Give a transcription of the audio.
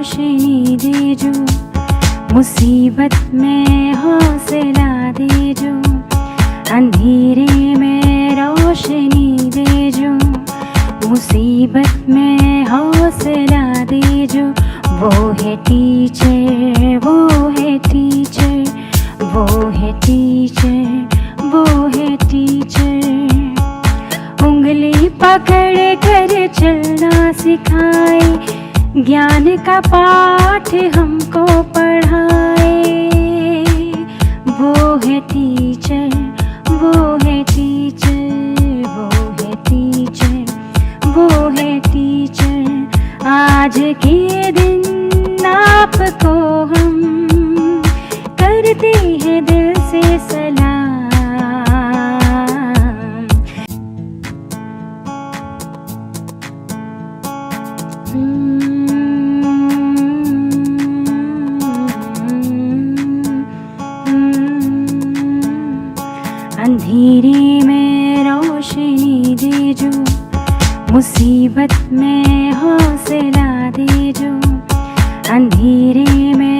रोशनी दे जो, मुसीबत में हौसला दे जो, अंधेरे में रोशनी दे जो, मुसीबत में हौसला दे जो। वो है टीचर, वो है टीचर, वो है टीचर, वो है टीचर। उंगली पकड़ कर चलना सिखाए, ज्ञान का पाठ हमको पढ़ाए। वो है टीचर, वो है टीचर, वो है टीचर, वो है टीचर। आज के दिन आपको हम करते हैं दिल से सलाम। अंधेरे में रोशनी दे जो, मुसीबत में हौसला दे जो, अंधेरे में